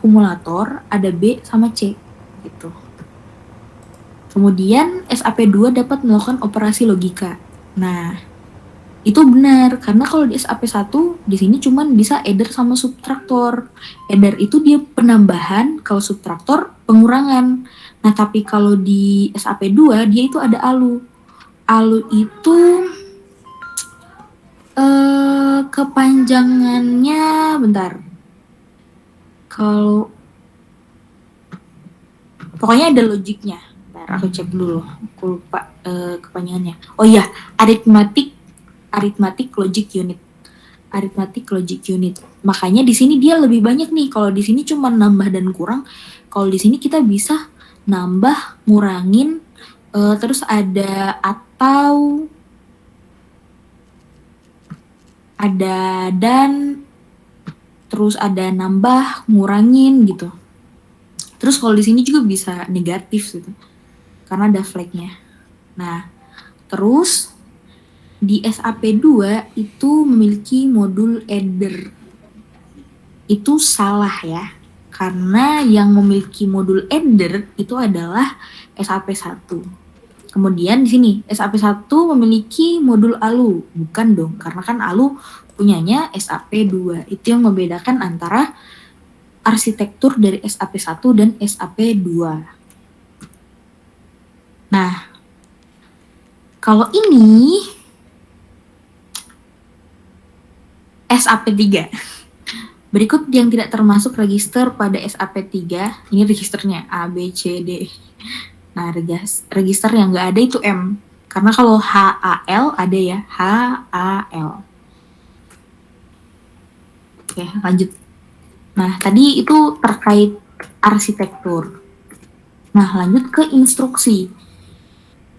akumulator, ada B sama C gitu. Kemudian SAP2 dapat melakukan operasi logika. Nah, itu benar karena kalau di SAP1 di sini cuman bisa adder sama subtraktor. Adder itu dia penambahan, kalau subtraktor pengurangan. Nah, tapi kalau di SAP2 dia itu ada ALU. ALU itu kepanjangannya bentar. Kalau pokoknya ada logiknya. Bentar, aku cek dulu. Aku lupa kepanjangannya. Oh iya, arithmetic logic unit. Arithmetic logic unit. Makanya di sini dia lebih banyak nih. Kalau di sini cuma nambah dan kurang. Kalau di sini kita bisa nambah, ngurangin, terus ada atau, ada dan, terus ada nambah, ngurangin gitu. Terus kalau di sini juga bisa negatif gitu, karena ada flagnya. Nah, terus di SAP2 itu memiliki modul adder. Itu salah ya, karena yang memiliki modul adder itu adalah SAP1. Kemudian di sini SAP1 memiliki modul ALU, bukan dong, karena kan ALU punyanya SAP2. Itu yang membedakan antara arsitektur dari SAP1 dan SAP2. Nah, kalau ini SAP3. Berikut yang tidak termasuk register pada SAP3, ini registernya A, B, C, D. Nah, register yang nggak ada itu M. Karena kalau HAL ada ya, HAL. Oke, lanjut. Nah, tadi itu terkait arsitektur. Nah, lanjut ke instruksi.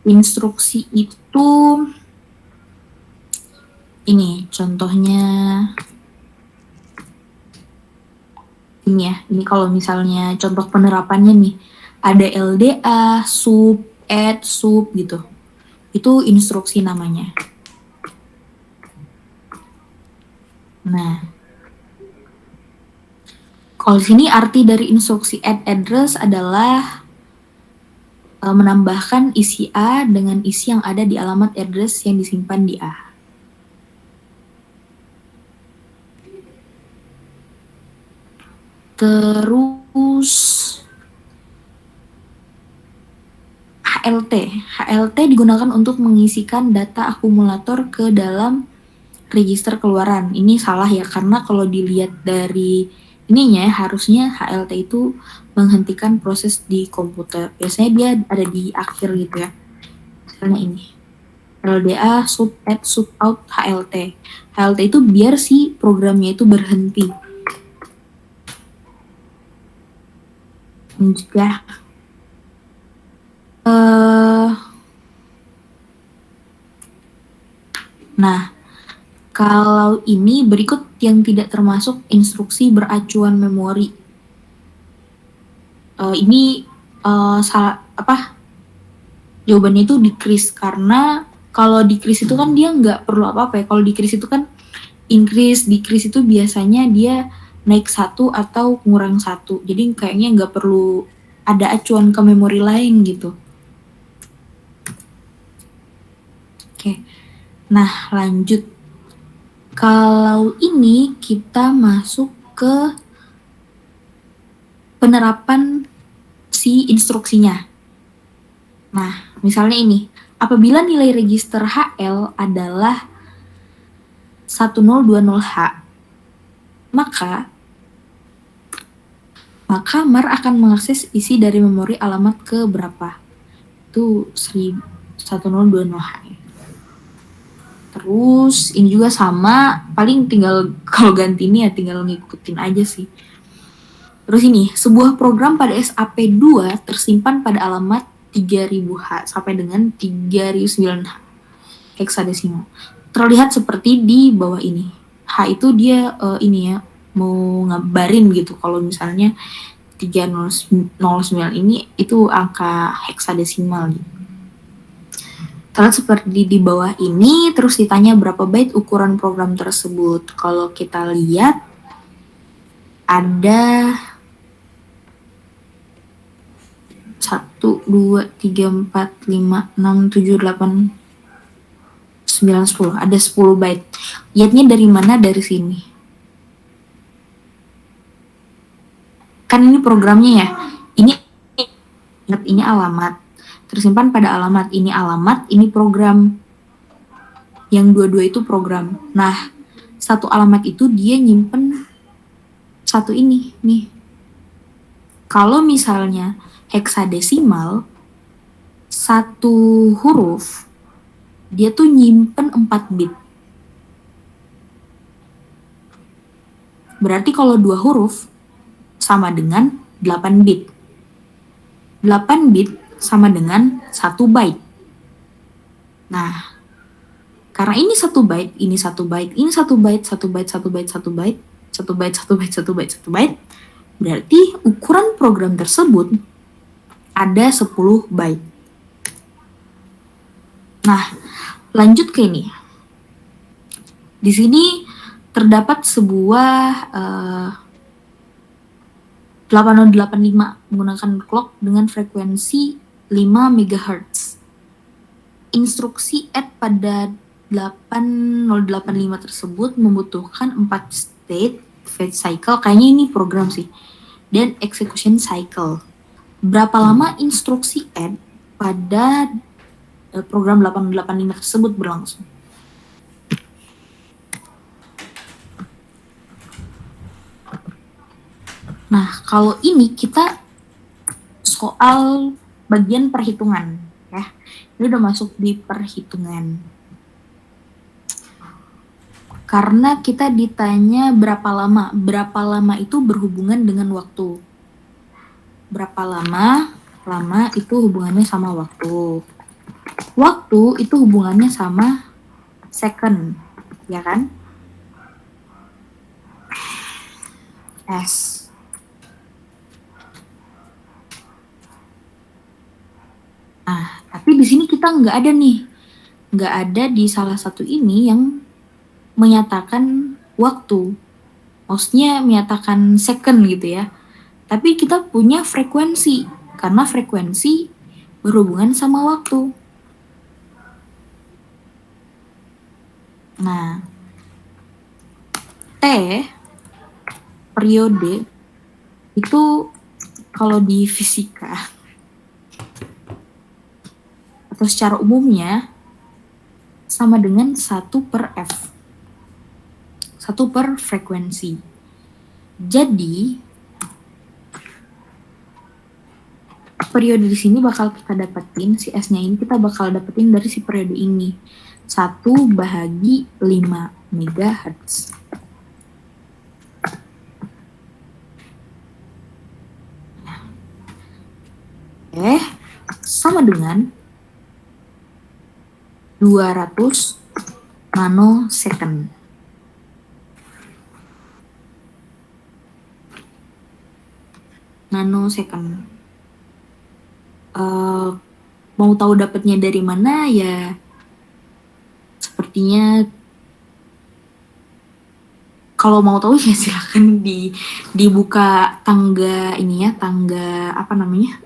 Instruksi itu ini contohnya. Ini ya, ini kalau misalnya contoh penerapannya nih, ada LDA, sub, add, sub gitu. Itu instruksi namanya. Nah, kalau di sini arti dari instruksi add address adalah menambahkan isi A dengan isi yang ada di alamat address yang disimpan di A. Terus HLT digunakan untuk mengisikan data akumulator ke dalam register keluaran. Ini salah ya, karena kalau dilihat dari ininya harusnya HLT itu menghentikan proses di komputer. Biasanya dia ada di akhir gitu ya. Misalnya ini. LDA, sub, add, sub, out, HLT. HLT itu biar si programnya itu berhenti. Juga nah, kalau ini berikut yang tidak termasuk instruksi beracuan memori. Ini jawabannya itu decrease, karena kalau decrease itu kan dia nggak perlu apa-apa ya. Kalau decrease itu kan increase, decrease itu biasanya dia naik 1 atau ngurang 1. Jadi kayaknya nggak perlu ada acuan ke memori lain gitu. Oke. Nah, lanjut. Kalau ini kita masuk ke penerapan si instruksinya. Nah, misalnya ini, apabila nilai register HL adalah 1020H, maka MAR akan mengakses isi dari memori alamat ke berapa? Itu 1020H. Terus ini juga sama, paling tinggal kalau ganti ini ya tinggal ngikutin aja sih. Terus ini, sebuah program pada SAP2 tersimpan pada alamat 3000H sampai dengan 3009H heksadesimal. Terlihat seperti di bawah ini. H itu dia ini ya, mau ngabarin gitu kalau misalnya 3009 ini itu angka heksadesimal gitu. Terlihat seperti di bawah ini, terus ditanya berapa byte ukuran program tersebut. Kalau kita lihat ada 1, 2, 3, 4, 5, 6, 7, 8, 9, 10. Ada 10 byte. Lihatnya dari mana? Dari sini. Kan ini programnya ya. Ini alamat. Tersimpan pada alamat. Ini alamat, ini program. Yang dua-dua itu program. Nah, satu alamat itu dia nyimpen satu ini nih. Kalau misalnya heksadesimal, satu huruf dia tuh nyimpen 4 bit. Berarti kalau 2 huruf sama dengan 8 bit. 8 bit sama dengan 1 byte. Nah, karena ini 1 byte, ini 1 byte, ini 1 byte, 1 byte, 1 byte, 1 byte, 1 byte, 1 byte, 1 byte, 1 byte, berarti ukuran program tersebut ada 10 byte. Nah, lanjut ke ini. Di sini terdapat sebuah 8085 menggunakan clock dengan frekuensi 5 MHz. Instruksi add pada 8085 tersebut membutuhkan 4 state fetch cycle, kayaknya ini program sih, dan execution cycle. Berapa lama instruksi add pada program 8085 tersebut berlangsung? Nah, kalau ini kita soal bagian perhitungan ya. Ini udah masuk di perhitungan. Karena kita ditanya berapa lama. Berapa lama itu berhubungan dengan waktu. Berapa lama? Lama itu hubungannya sama waktu. Waktu itu hubungannya sama second, ya kan? S. Nah, tapi di sini kita nggak ada nih. Nggak ada di salah satu ini yang menyatakan waktu. Maksudnya menyatakan second gitu ya. Tapi kita punya frekuensi. Karena frekuensi berhubungan sama waktu. Nah, T, periode, itu kalau di fisika atau secara umumnya sama dengan 1/F. 1 per frekuensi. Jadi periode di sini bakal kita dapetin, si S-nya ini kita bakal dapetin dari si periode ini. 1/5 MHz. Sama dengan 200 nanosecond. Nanosecond. Mau tahu dapatnya dari mana ya? Sepertinya kalau mau tahu ya silakan dibuka tangga ini ya, tangga apa namanya?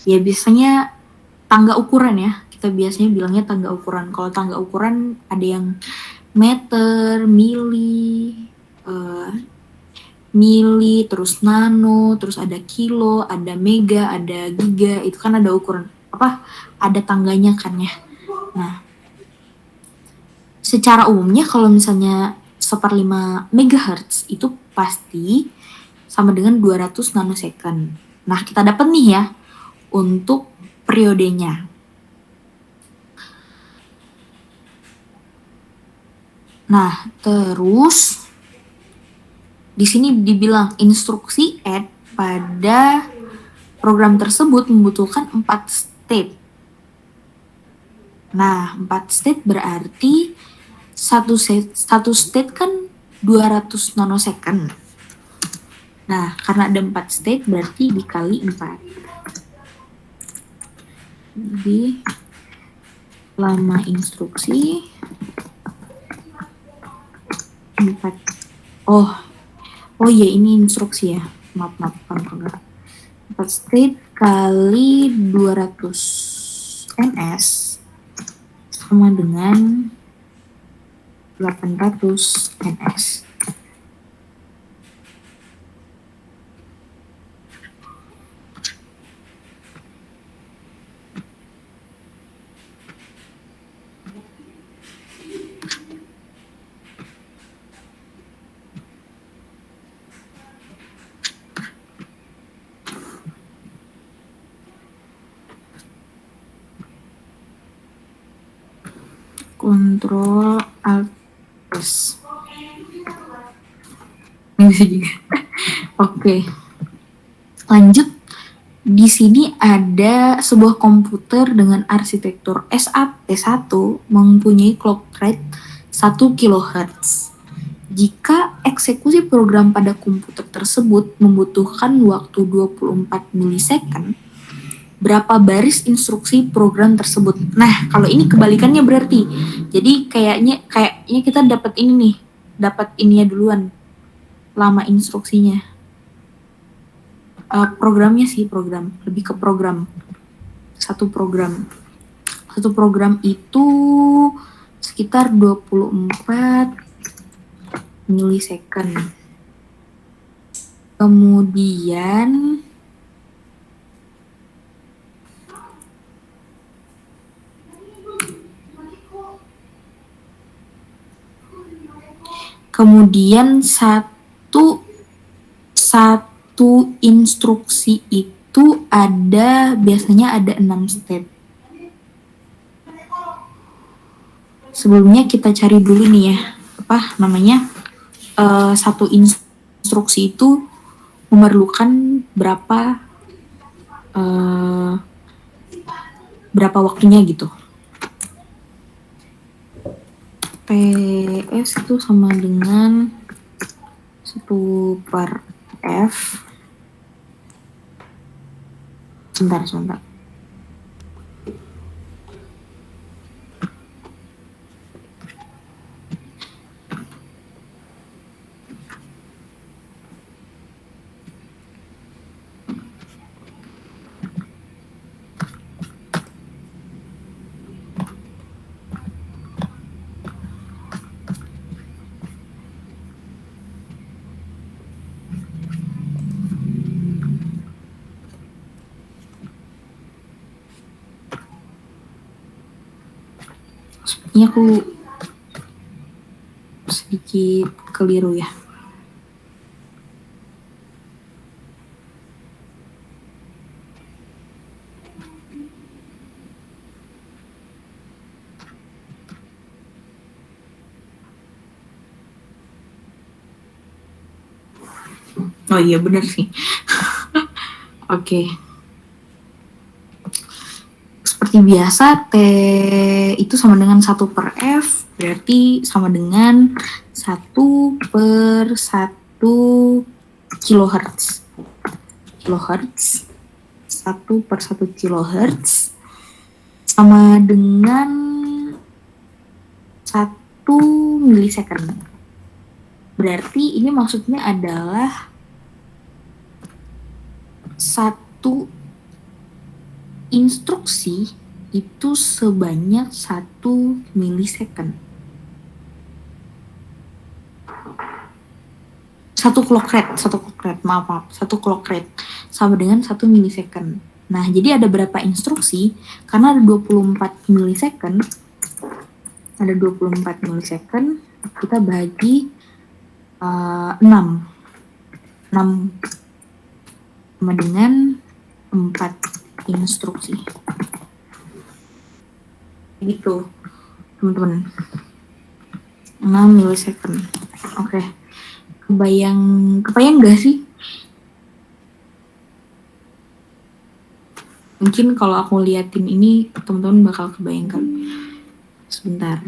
Ya biasanya tangga ukuran ya. Kita biasanya bilangnya tangga ukuran. Kalau tangga ukuran ada yang meter, mili, terus nano, terus ada kilo, ada mega, ada giga, itu kan ada ukuran ada tangganya kan ya. Nah, secara umumnya kalau misalnya 1/5 MHz itu pasti sama dengan 200 nanosecond. Nah, kita dapat nih ya untuk periodenya. Nah, terus di sini dibilang instruksi add pada program tersebut membutuhkan 4 state. Nah, 4 state berarti satu state kan 200 nanosecond. Nah, karena ada 4 state berarti dikali 4. Jadi lama instruksi 4. Oh ya, ini instruksi ya. Maaf, 4 state kali 200 ns sama dengan 800 ns. Kontrol Alt S. Bisa juga. Oke. Lanjut. Di sini ada sebuah komputer dengan arsitektur SAT1 mempunyai clock rate 1 kHz. Jika eksekusi program pada komputer tersebut membutuhkan waktu 24 milisecond, berapa baris instruksi program tersebut? Nah, kalau ini kebalikannya berarti. Jadi kayaknya kita dapat ini nih, dapat ininya duluan, lama instruksinya. Programnya sih lebih ke program. Satu program itu sekitar 24 milisecond. Kemudian satu instruksi itu biasanya ada 6 step. Sebelumnya kita cari dulu nih ya, satu instruksi itu memerlukan berapa waktunya gitu. PS itu sama dengan 1/F. Sebentar. Ini aku sedikit keliru ya. Oh iya benar sih. Oke. Seperti biasa, T itu sama dengan 1/F, berarti sama dengan 1/1 kilohertz. 1/1 kilohertz sama dengan 1 milisecond. Berarti ini maksudnya adalah satu instruksi itu sebanyak 1 milisecond. 1 clock rate sama dengan 1 milisecond. Nah, jadi ada berapa instruksi? Karena ada 24 milisecond. Kita bagi 6 sama dengan 4 instruksi. Gitu, teman-teman. 6 milisecond. Oke. Kebayang nggak sih? Mungkin kalau aku liatin ini, teman-teman bakal kebayang kan. Sebentar.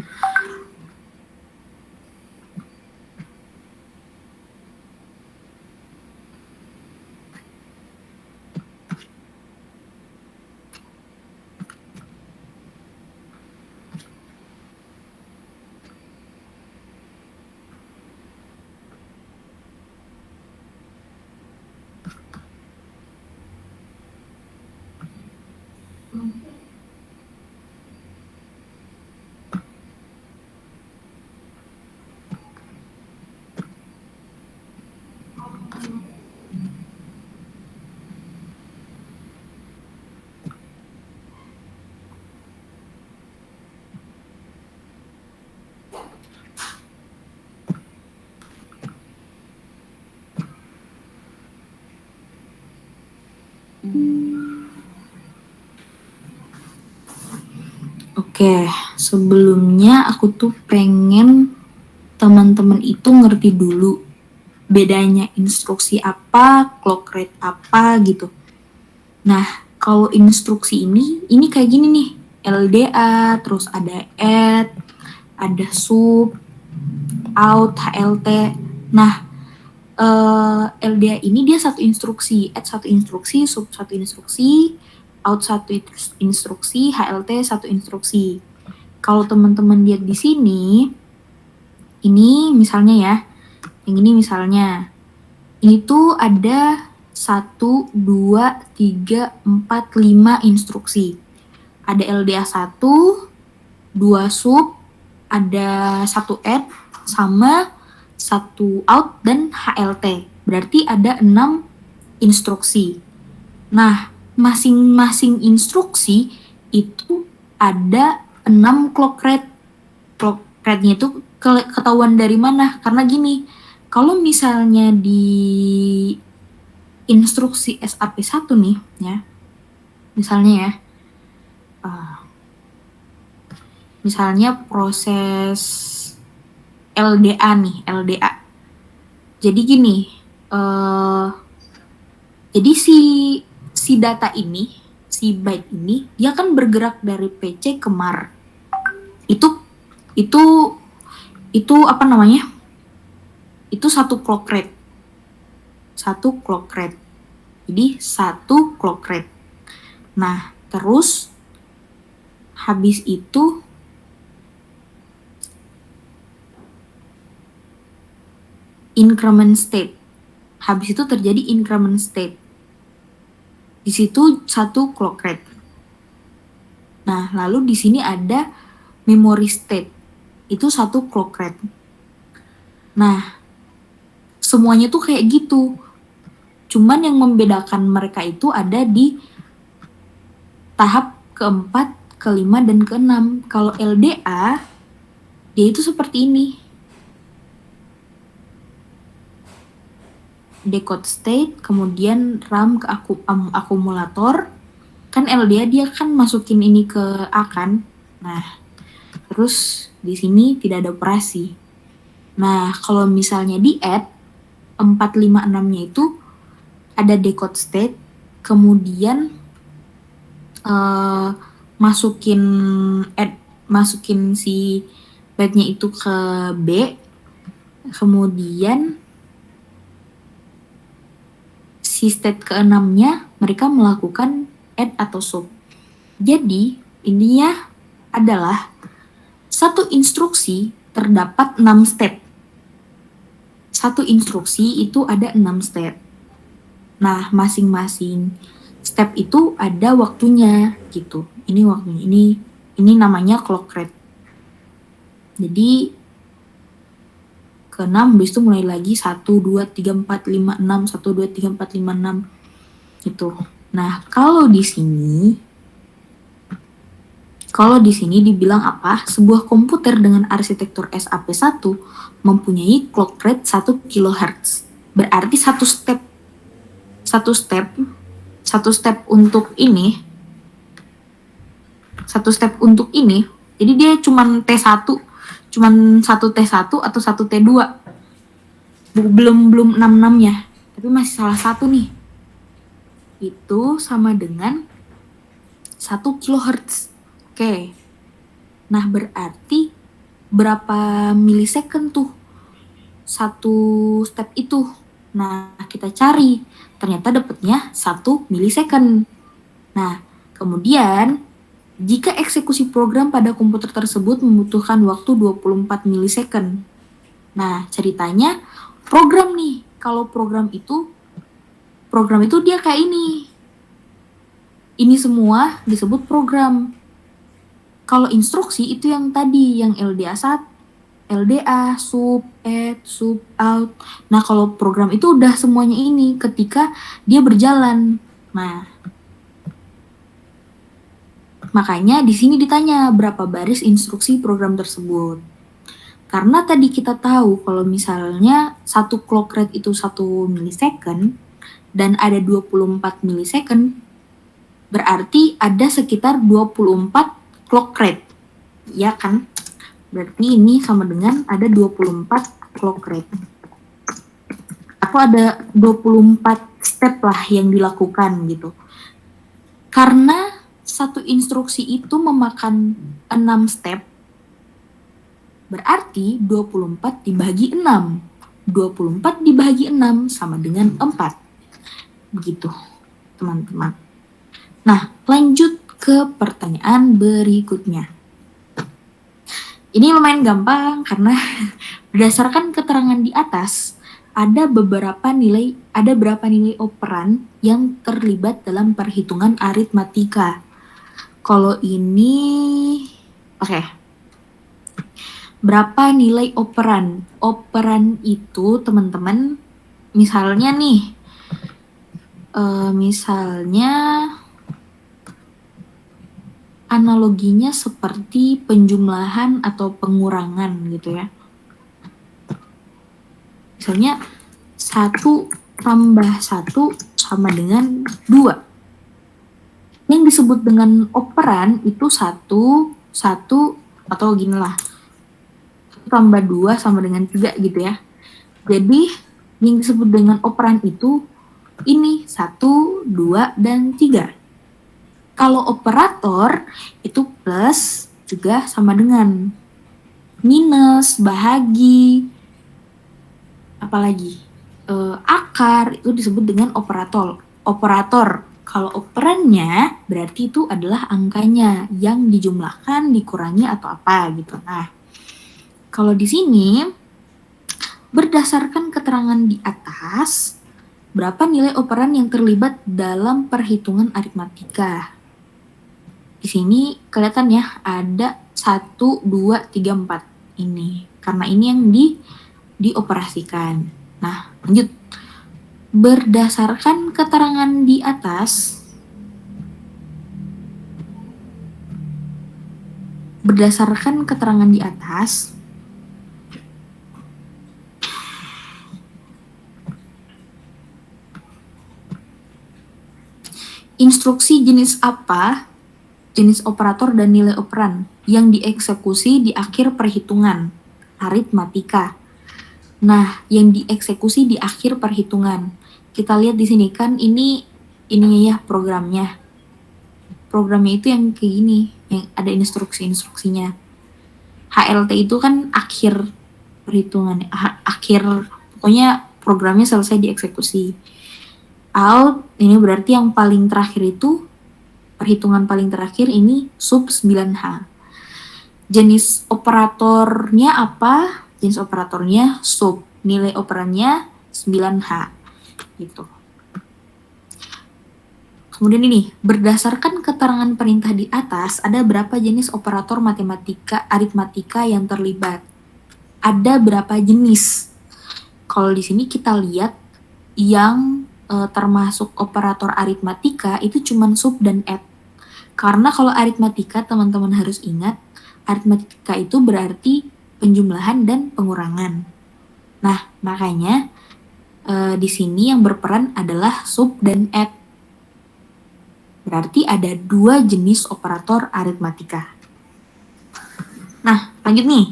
Oke, sebelumnya aku tuh pengen teman-teman itu ngerti dulu bedanya instruksi apa, clock rate apa gitu. Nah, kalau instruksi ini kayak gini nih, LDA, terus ada add, ada sub, out, HLT. Nah, LDA ini dia satu instruksi, add satu instruksi, sub satu instruksi, out satu instruksi, HLT satu instruksi. Kalau teman-teman lihat di sini, ini misalnya ya, yang ini misalnya, ini tuh ada 1, 2, 3, 4, 5 instruksi. Ada LDA 1, 2 sub, ada 1 add, sama 1 out, dan HLT. Berarti ada 6 instruksi. Nah, masing-masing instruksi itu ada 6 clock rate. Clock rate-nya itu ketahuan dari mana? Karena gini, kalau misalnya di instruksi SAP1 nih, ya, misalnya ya, misalnya proses LDA nih, LDA. Jadi gini, jadi si data ini, si byte ini, dia kan bergerak dari PC ke MAR. Itu apa namanya? Itu satu clock rate. Satu clock rate. Jadi satu clock rate. Nah, terus habis itu increment state. Habis itu terjadi increment state. Di situ satu clock rate. Nah, lalu di sini ada memory state. Itu satu clock rate. Nah, semuanya tuh kayak gitu. Cuman yang membedakan mereka itu ada di tahap keempat, kelima, dan keenam. Kalau LDA, dia itu seperti ini. Decode state, kemudian RAM ke akumulator. Kan LDA dia kan masukin ini ke A kan. Nah, terus di sini tidak ada operasi. Nah, kalau misalnya di add 4, 5, 6-nya itu ada decode state, kemudian masukin si byte-nya itu ke B, kemudian si state ke-6-nya mereka melakukan add atau sub. Jadi, intinya adalah satu instruksi terdapat 6 step. Satu instruksi itu ada 6 step. Nah, masing-masing step itu ada waktunya gitu. Ini waktunya. Ini namanya clock rate. Jadi ke-6 habis itu mulai lagi 1 2 3 4 5 6 1 2 3 4 5 6 gitu. Nah, kalau di sini dibilang apa? Sebuah komputer dengan arsitektur SAP1 mempunyai clock rate 1 kHz. Berarti satu step untuk ini. Jadi dia cuman T1, cuman 1 T1 atau 1 T2. Belum 6-6-nya, tapi masih salah satu nih. Itu sama dengan 1 kHz. Oke. Nah, berarti berapa milisecond tuh satu step itu? Nah, kita cari. Ternyata dapatnya 1 milisecond. Nah, kemudian jika eksekusi program pada komputer tersebut membutuhkan waktu 24 milisecond. Nah, ceritanya program nih. Kalau program itu dia kayak ini. Ini semua disebut program. Kalau instruksi itu yang tadi, yang LDA 1, LDA, sub, add, sub, out. Nah, kalau program itu udah semuanya ini ketika dia berjalan. Nah, makanya di sini ditanya berapa baris instruksi program tersebut. Karena tadi kita tahu kalau misalnya satu clock rate itu 1 milisecond, dan ada 24 milisecond, berarti ada sekitar 24 clock rate. Ya kan? Berarti ini sama dengan ada 24 clock rate. Atau ada 24 step lah yang dilakukan gitu. Karena satu instruksi itu memakan 6 step, berarti 24 dibagi 6. 24 dibagi 6 sama dengan 4. Begitu, teman-teman. Nah, lanjut ke pertanyaan berikutnya. Ini lumayan gampang karena berdasarkan keterangan di atas, ada berapa nilai operan yang terlibat dalam perhitungan aritmatika. Kalau ini, oke. Berapa nilai operan? Operan itu, teman-teman, misalnya nih, analoginya seperti penjumlahan atau pengurangan gitu ya. Misalnya 1 tambah 1 sama dengan 2. Yang disebut dengan operan itu 1, atau gini lah. 1 tambah 2 sama dengan 3 gitu ya. Jadi yang disebut dengan operan itu ini 1, 2, dan 3. Kalau operator itu plus juga sama dengan minus, bahagi, apalagi akar itu disebut dengan operator. Kalau operannya berarti itu adalah angkanya yang dijumlahkan, dikurangi atau apa gitu. Nah, kalau di sini berdasarkan keterangan di atas, berapa nilai operan yang terlibat dalam perhitungan aritmatika? Di sini kelihatan ya, ada 1, 2, 3, 4 ini. Karena ini yang dioperasikan. Nah, lanjut. Berdasarkan keterangan di atas, instruksi jenis apa, jenis operator dan nilai operan yang dieksekusi di akhir perhitungan aritmatika. Nah, yang dieksekusi di akhir perhitungan. Kita lihat di sini kan ininya ya programnya. Programnya itu yang kayak gini, yang ada instruksi-instruksinya. HLT itu kan akhir perhitungan, pokoknya programnya selesai dieksekusi. Out, ini berarti yang paling terakhir itu, perhitungan paling terakhir ini sub 9H. Jenis operatornya apa? Jenis operatornya sub, nilai operannya 9H. Gitu. Kemudian ini, berdasarkan keterangan perintah di atas, ada berapa jenis operator aritmatika yang terlibat? Ada berapa jenis? Kalau di sini kita lihat yang termasuk operator aritmatika itu cuma sub dan add. Karena kalau aritmatika, teman-teman harus ingat, aritmatika itu berarti penjumlahan dan pengurangan. Nah, makanya di sini yang berperan adalah sub dan add. Berarti ada 2 jenis operator aritmatika. Nah, lanjut nih.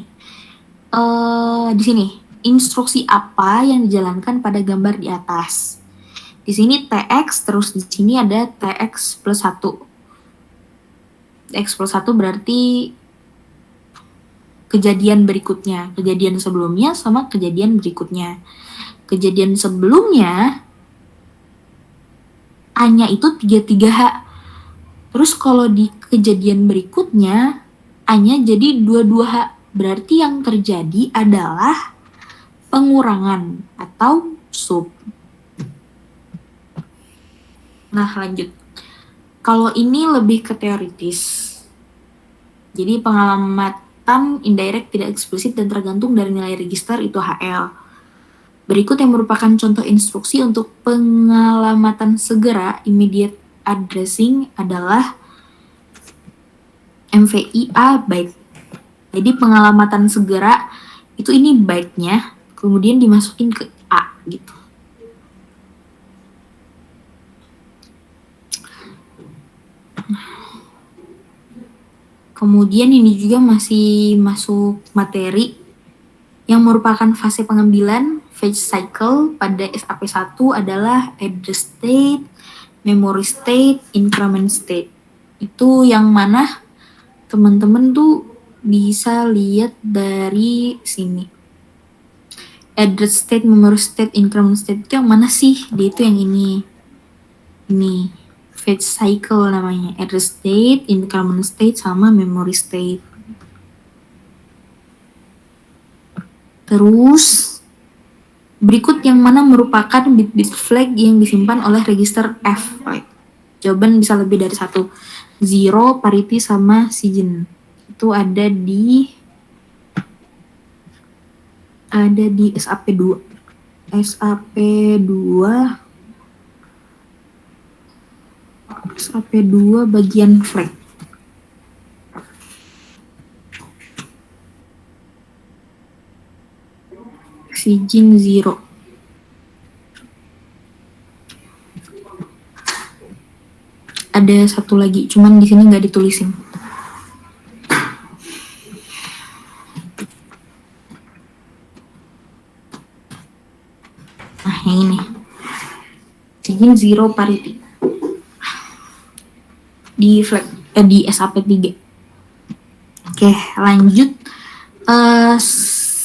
Di sini, instruksi apa yang dijalankan pada gambar di atas? Di sini TX, terus di sini ada TX plus 1. TX plus 1 berarti kejadian berikutnya, kejadian sebelumnya sama kejadian berikutnya. Kejadian sebelumnya A-nya itu 33H. Terus kalau di kejadian berikutnya A-nya jadi 22H. Berarti yang terjadi adalah pengurangan atau sub. Nah, lanjut. Kalau ini lebih ke teoritis. Jadi pengalamatan indirect tidak eksplisit dan tergantung dari nilai register itu HL. Berikut yang merupakan contoh instruksi untuk pengalamatan segera immediate addressing adalah MVI A byte. Jadi pengalamatan segera itu ini byte-nya, kemudian dimasukin ke A gitu. Kemudian ini juga masih masuk materi yang merupakan fase pengambilan phase cycle pada SAP1 adalah address state, memory state, increment state. Itu yang mana teman-teman tuh bisa lihat dari sini. Address state, memory state, increment state itu yang mana sih? Dia itu yang ini. Ini phase cycle namanya. Address state, increment state, sama memory state. Terus berikut yang mana merupakan bit-bit flag yang disimpan oleh register F. Jawaban bisa lebih dari satu. Zero, parity, sama SIGINT. Itu ada di SAP2. SAP2 bagian flag. SIGINT 0. Ada satu lagi, cuman di sini nggak ditulisin. Nah, yang ini. SIGINT 0 parity. Di flag di SAP3. Oke, lanjut.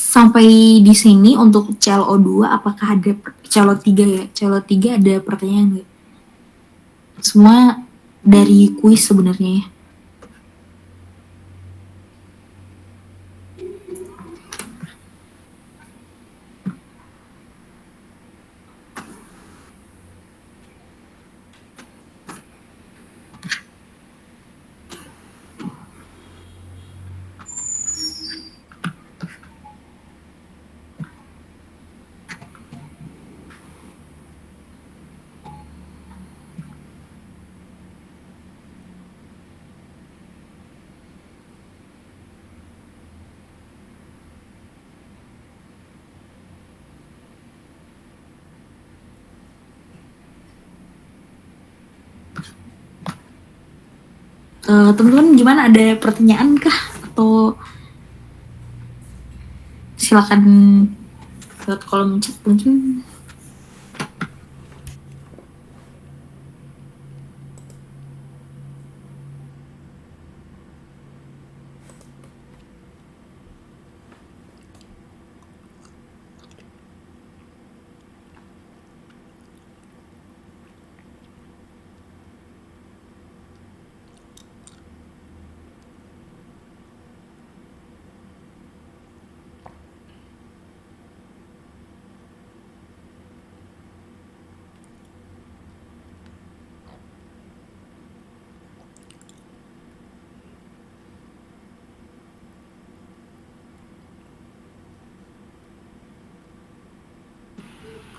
Sampai di sini untuk CLO2 apakah ada CLO3 ya? CLO3 ada pertanyaan nggak? Semua dari kuis sebenarnya ya. Teman-teman gimana, ada pertanyaan kah? Atau silakan lewat kolom chat mungkin.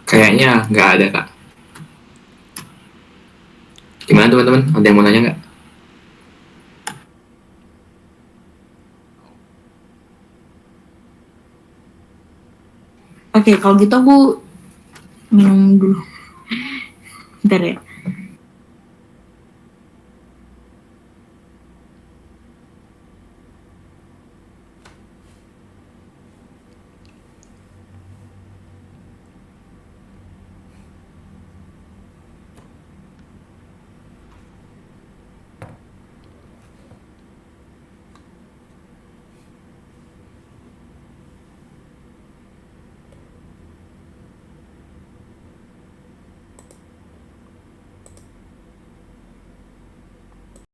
Kayaknya nggak ada, Kak. Gimana teman-teman? Ada yang mau nanya nggak? Oke, kalau gitu aku minum dulu. Bentar ya.